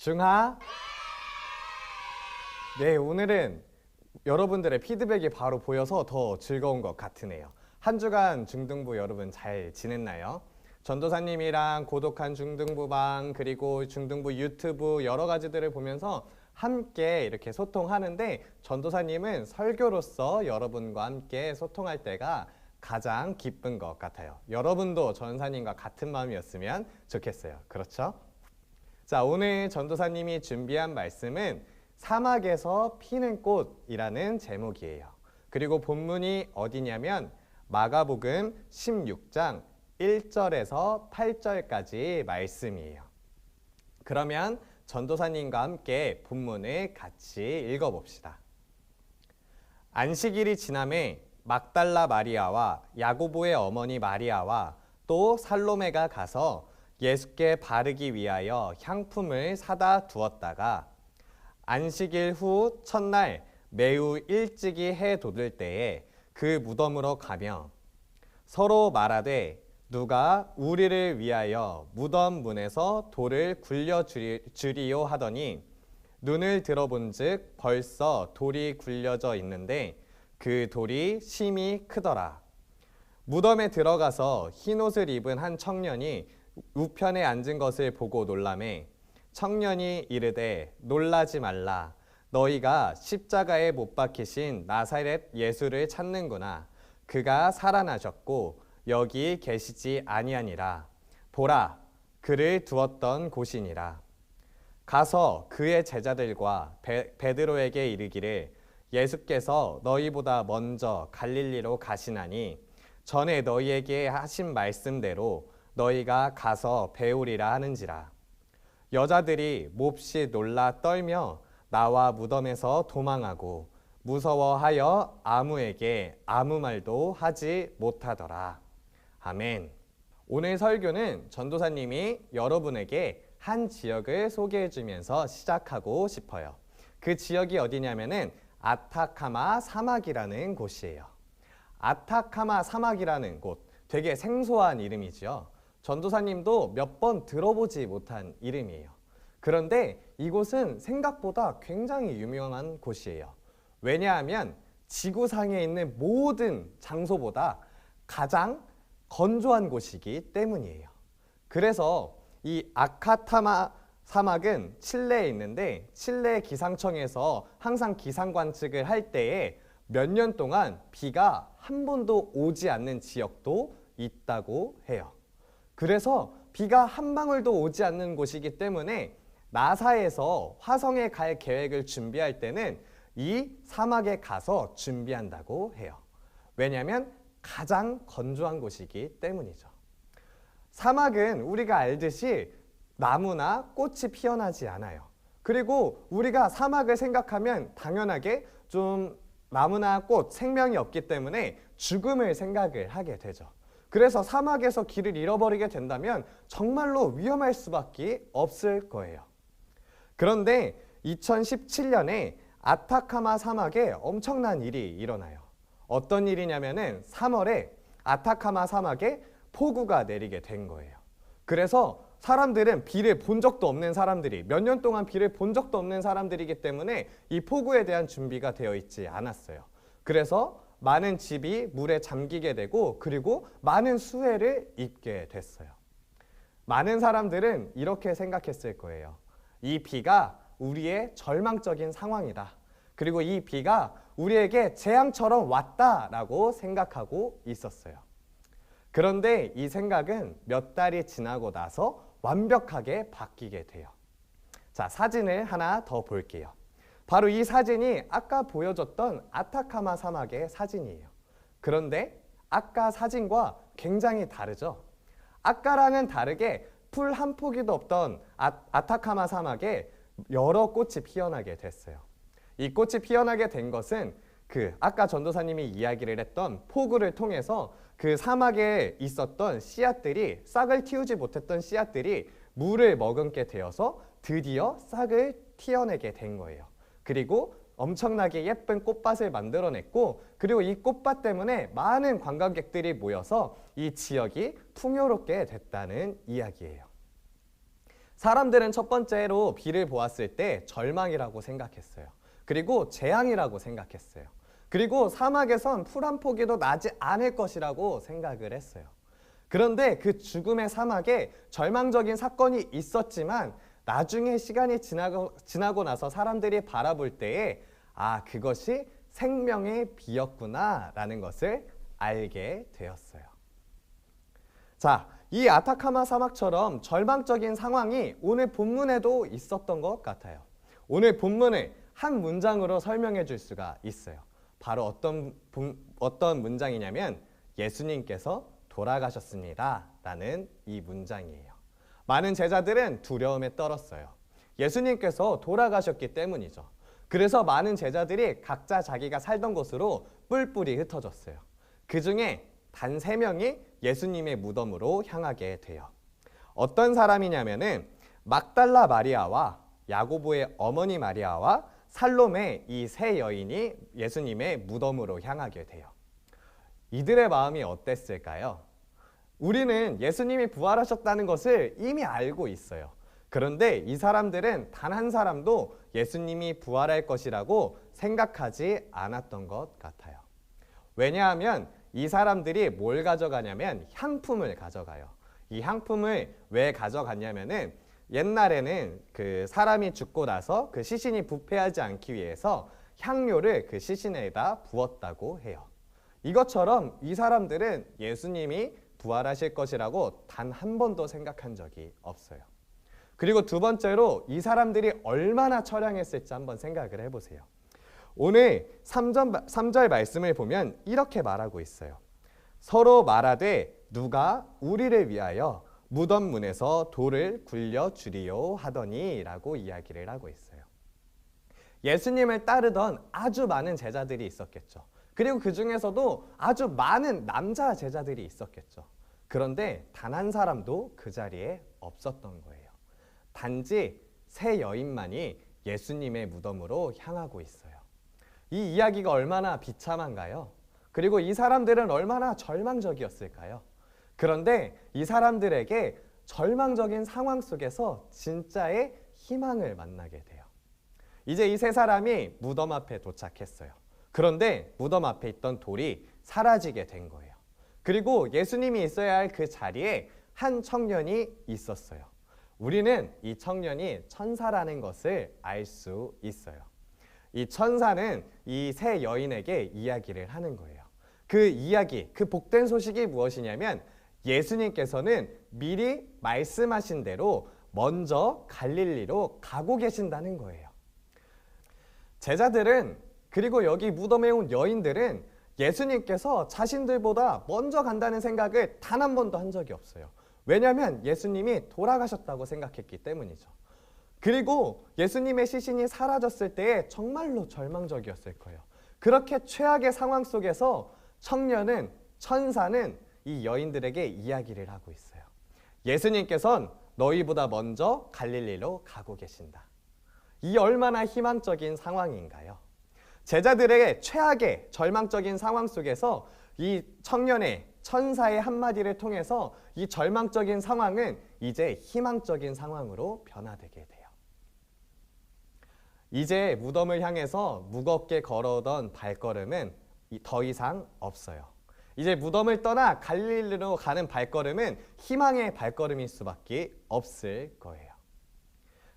중하. 네, 오늘은 여러분들의 피드백이 바로 보여서 더 즐거운 것 같으네요. 한 주간 중등부 여러분 잘 지냈나요? 전도사님이랑 고독한 중등부방 그리고 중등부 유튜브 여러 가지들을 보면서 함께 이렇게 소통하는데 전도사님은 설교로서 여러분과 함께 소통할 때가 가장 기쁜 것 같아요. 여러분도 전사님과 같은 마음이었으면 좋겠어요. 그렇죠? 자, 오늘 전도사님이 준비한 말씀은 사막에서 피는 꽃이라는 제목이에요. 그리고 본문이 어디냐면 마가복음 16장 1절에서 8절까지 말씀이에요. 그러면 전도사님과 함께 본문을 같이 읽어봅시다. 안식일이 지남에 막달라 마리아와 야고보의 어머니 마리아와 또 살로메가 가서 예수께 바르기 위하여 향품을 사다 두었다가 안식일 후 첫날 매우 일찍이 해 돋을 때에 그 무덤으로 가며 서로 말하되 누가 우리를 위하여 무덤 문에서 돌을 굴려주리요 하더니 눈을 들어본즉 벌써 돌이 굴려져 있는데 그 돌이 심히 크더라. 무덤에 들어가서 흰옷을 입은 한 청년이 우편에 앉은 것을 보고 놀라매 청년이 이르되 놀라지 말라. 너희가 십자가에 못 박히신 나사렛 예수를 찾는구나. 그가 살아나셨고 여기 계시지 아니하니라. 보라, 그를 두었던 곳이니라. 가서 그의 제자들과 베드로에게 이르기를 예수께서 너희보다 먼저 갈릴리로 가시나니 전에 너희에게 하신 말씀대로 너희가 가서 배우리라 하는지라. 여자들이 몹시 놀라 떨며 나와 무덤에서 도망하고 무서워하여 아무에게 아무 말도 하지 못하더라. 아멘. 오늘 설교는 전도사님이 여러분에게 한 지역을 소개해 주면서 시작하고 싶어요. 그 지역이 어디냐면은 아타카마 사막이라는 곳이에요. 아타카마 사막이라는 곳, 되게 생소한 이름이죠. 전도사님도 몇 번 들어보지 못한 이름이에요. 그런데 이곳은 생각보다 굉장히 유명한 곳이에요. 왜냐하면 지구상에 있는 모든 장소보다 가장 건조한 곳이기 때문이에요. 그래서 이 아카타마 사막은 칠레에 있는데 칠레 기상청에서 항상 기상 관측을 할 때에 몇 년 동안 비가 한 번도 오지 않는 지역도 있다고 해요. 그래서 비가 한 방울도 오지 않는 곳이기 때문에 나사에서 화성에 갈 계획을 준비할 때는 이 사막에 가서 준비한다고 해요. 왜냐하면 가장 건조한 곳이기 때문이죠. 사막은 우리가 알듯이 나무나 꽃이 피어나지 않아요. 그리고 우리가 사막을 생각하면 당연하게 좀 나무나 꽃, 생명이 없기 때문에 죽음을 생각을 하게 되죠. 그래서 사막에서 길을 잃어버리게 된다면 정말로 위험할 수밖에 없을 거예요. 그런데 2017년에 아타카마 사막에 엄청난 일이 일어나요. 어떤 일이냐면은 3월에 아타카마 사막에 폭우가 내리게 된 거예요. 그래서 사람들은 비를 본 적도 없는 사람들이, 몇 년 동안 비를 본 적도 없는 사람들이기 때문에 이 폭우에 대한 준비가 되어 있지 않았어요. 그래서 많은 집이 물에 잠기게 되고 그리고 많은 수해를 입게 됐어요. 많은 사람들은 이렇게 생각했을 거예요. 이 비가 우리의 절망적인 상황이다. 그리고 이 비가 우리에게 재앙처럼 왔다라고 생각하고 있었어요. 그런데 이 생각은 몇 달이 지나고 나서 완벽하게 바뀌게 돼요. 자, 사진을 하나 더 볼게요. 바로 이 사진이 아까 보여줬던 아타카마 사막의 사진이에요. 그런데 아까 사진과 굉장히 다르죠? 아까랑은 다르게 풀 한 포기도 없던 아타카마 사막에 여러 꽃이 피어나게 됐어요. 이 꽃이 피어나게 된 것은 아까 전도사님이 이야기를 했던 폭우를 통해서 그 사막에 있었던 씨앗들이, 싹을 틔우지 못했던 씨앗들이 물을 머금게 되어서 드디어 싹을 틔어내게 된 거예요. 그리고 엄청나게 예쁜 꽃밭을 만들어냈고, 그리고 이 꽃밭 때문에 많은 관광객들이 모여서 이 지역이 풍요롭게 됐다는 이야기예요. 사람들은 첫 번째로 비를 보았을 때 절망이라고 생각했어요. 그리고 재앙이라고 생각했어요. 그리고 사막에선 풀 한 포기도 나지 않을 것이라고 생각을 했어요. 그런데 그 죽음의 사막에 절망적인 사건이 있었지만 나중에 시간이 지나고 나서 사람들이 바라볼 때에 그것이 생명의 비였구나 라는 것을 알게 되었어요. 자, 이 아타카마 사막처럼 절망적인 상황이 오늘 본문에도 있었던 것 같아요. 오늘 본문을 한 문장으로 설명해 줄 수가 있어요. 바로 어떤 문장이냐면 예수님께서 돌아가셨습니다 라는 이 문장이에요. 많은 제자들은 두려움에 떨었어요. 예수님께서 돌아가셨기 때문이죠. 그래서 많은 제자들이 각자 자기가 살던 곳으로 뿔뿔이 흩어졌어요. 그 중에 단 3명이 예수님의 무덤으로 향하게 돼요. 어떤 사람이냐면은 막달라 마리아와 야고보의 어머니 마리아와 살로메 이 3 여인이 예수님의 무덤으로 향하게 돼요. 이들의 마음이 어땠을까요? 우리는 예수님이 부활하셨다는 것을 이미 알고 있어요. 그런데 이 사람들은 단 한 사람도 예수님이 부활할 것이라고 생각하지 않았던 것 같아요. 왜냐하면 이 사람들이 뭘 가져가냐면 향품을 가져가요. 이 향품을 왜 가져갔냐면은 옛날에는 그 사람이 죽고 나서 그 시신이 부패하지 않기 위해서 향료를 그 시신에다 부었다고 해요. 이것처럼 이 사람들은 예수님이 부활하실 것이라고 단 한 번도 생각한 적이 없어요. 그리고 두 번째로 이 사람들이 얼마나 처량했을지 한번 생각을 해보세요. 오늘 3절 말씀을 보면 이렇게 말하고 있어요. 서로 말하되 누가 우리를 위하여 무덤 문에서 돌을 굴려주리요 하더니 라고 이야기를 하고 있어요. 예수님을 따르던 아주 많은 제자들이 있었겠죠. 그리고 그 중에서도 아주 많은 남자 제자들이 있었겠죠. 그런데 단 한 사람도 그 자리에 없었던 거예요. 단지 3 여인만이 예수님의 무덤으로 향하고 있어요. 이 이야기가 얼마나 비참한가요? 그리고 이 사람들은 얼마나 절망적이었을까요? 그런데 이 사람들에게 절망적인 상황 속에서 진짜의 희망을 만나게 돼요. 이제 이 3 사람이 무덤 앞에 도착했어요. 그런데 무덤 앞에 있던 돌이 사라지게 된 거예요. 그리고 예수님이 있어야 할 그 자리에 한 청년이 있었어요. 우리는 이 청년이 천사라는 것을 알 수 있어요. 이 천사는 이 3 여인에게 이야기를 하는 거예요. 그 이야기, 그 복된 소식이 무엇이냐면 예수님께서는 미리 말씀하신 대로 먼저 갈릴리로 가고 계신다는 거예요. 제자들은 그리고 여기 무덤에 온 여인들은 예수님께서 자신들보다 먼저 간다는 생각을 단 한 번도 한 적이 없어요. 왜냐하면 예수님이 돌아가셨다고 생각했기 때문이죠. 그리고 예수님의 시신이 사라졌을 때에 정말로 절망적이었을 거예요. 그렇게 최악의 상황 속에서 청년은, 천사는 이 여인들에게 이야기를 하고 있어요. 예수님께서는 너희보다 먼저 갈릴리로 가고 계신다. 이 얼마나 희망적인 상황인가요? 제자들에게 최악의 절망적인 상황 속에서 이 청년의 천사의 한마디를 통해서 이 절망적인 상황은 이제 희망적인 상황으로 변화되게 돼요. 이제 무덤을 향해서 무겁게 걸어오던 발걸음은 더 이상 없어요. 이제 무덤을 떠나 갈릴리로 가는 발걸음은 희망의 발걸음일 수밖에 없을 거예요.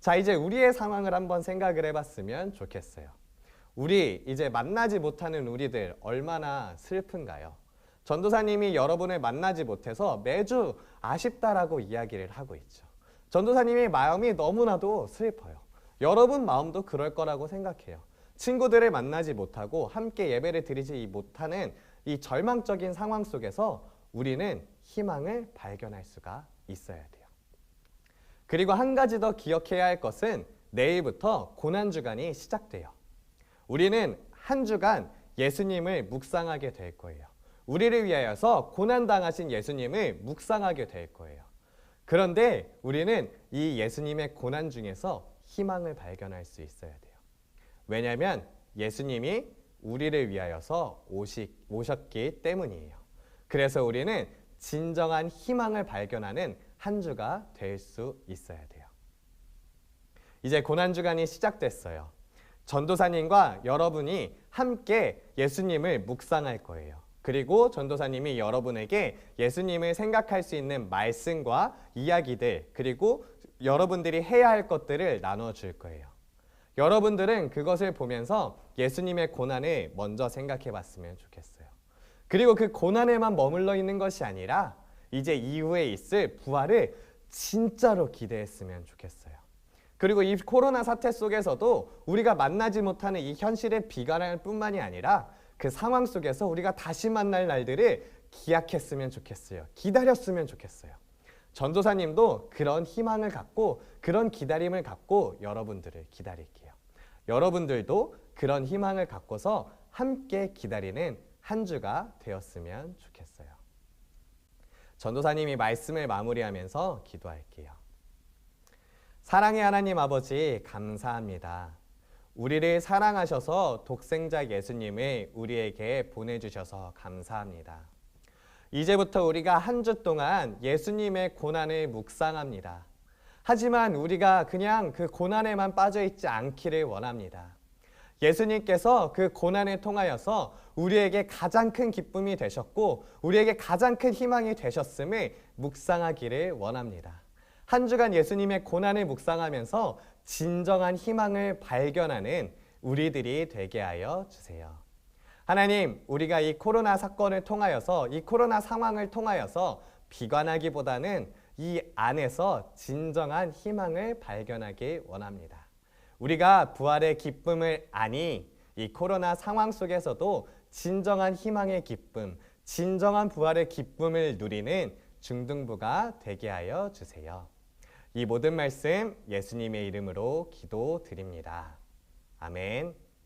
자, 이제 우리의 상황을 한번 생각을 해봤으면 좋겠어요. 우리 이제 만나지 못하는 우리들 얼마나 슬픈가요? 전도사님이 여러분을 만나지 못해서 매주 아쉽다라고 이야기를 하고 있죠. 전도사님의 마음이 너무나도 슬퍼요. 여러분 마음도 그럴 거라고 생각해요. 친구들을 만나지 못하고 함께 예배를 드리지 못하는 이 절망적인 상황 속에서 우리는 희망을 발견할 수가 있어야 돼요. 그리고 한 가지 더 기억해야 할 것은 내일부터 고난주간이 시작돼요. 우리는 한 주간 예수님을 묵상하게 될 거예요. 우리를 위하여서 고난당하신 예수님을 묵상하게 될 거예요. 그런데 우리는 이 예수님의 고난 중에서 희망을 발견할 수 있어야 돼요. 왜냐하면 예수님이 우리를 위하여서 오셨기 때문이에요. 그래서 우리는 진정한 희망을 발견하는 한 주가 될 수 있어야 돼요. 이제 고난주간이 시작됐어요. 전도사님과 여러분이 함께 예수님을 묵상할 거예요. 그리고 전도사님이 여러분에게 예수님을 생각할 수 있는 말씀과 이야기들, 그리고 여러분들이 해야 할 것들을 나눠줄 거예요. 여러분들은 그것을 보면서 예수님의 고난을 먼저 생각해 봤으면 좋겠어요. 그리고 그 고난에만 머물러 있는 것이 아니라 이제 이후에 있을 부활을 진짜로 기대했으면 좋겠어요. 그리고 이 코로나 사태 속에서도 우리가 만나지 못하는 이 현실의 비관할 뿐만이 아니라 그 상황 속에서 우리가 다시 만날 날들을 기약했으면 좋겠어요. 기다렸으면 좋겠어요. 전도사님도 그런 희망을 갖고 그런 기다림을 갖고 여러분들을 기다릴게요. 여러분들도 그런 희망을 갖고서 함께 기다리는 한 주가 되었으면 좋겠어요. 전도사님이 말씀을 마무리하면서 기도할게요. 사랑의 하나님 아버지, 감사합니다. 우리를 사랑하셔서 독생자 예수님을 우리에게 보내주셔서 감사합니다. 이제부터 우리가 한 주 동안 예수님의 고난을 묵상합니다. 하지만 우리가 그냥 그 고난에만 빠져있지 않기를 원합니다. 예수님께서 그 고난을 통하여서 우리에게 가장 큰 기쁨이 되셨고 우리에게 가장 큰 희망이 되셨음을 묵상하기를 원합니다. 한 주간 예수님의 고난을 묵상하면서 진정한 희망을 발견하는 우리들이 되게 하여 주세요. 하나님, 우리가 이 코로나 사건을 통하여서 이 코로나 상황을 통하여서 비관하기보다는 이 안에서 진정한 희망을 발견하기 원합니다. 우리가 부활의 기쁨을 아니 이 코로나 상황 속에서도 진정한 희망의 기쁨, 진정한 부활의 기쁨을 누리는 중등부가 되게 하여 주세요. 이 모든 말씀 예수님의 이름으로 기도드립니다. 아멘.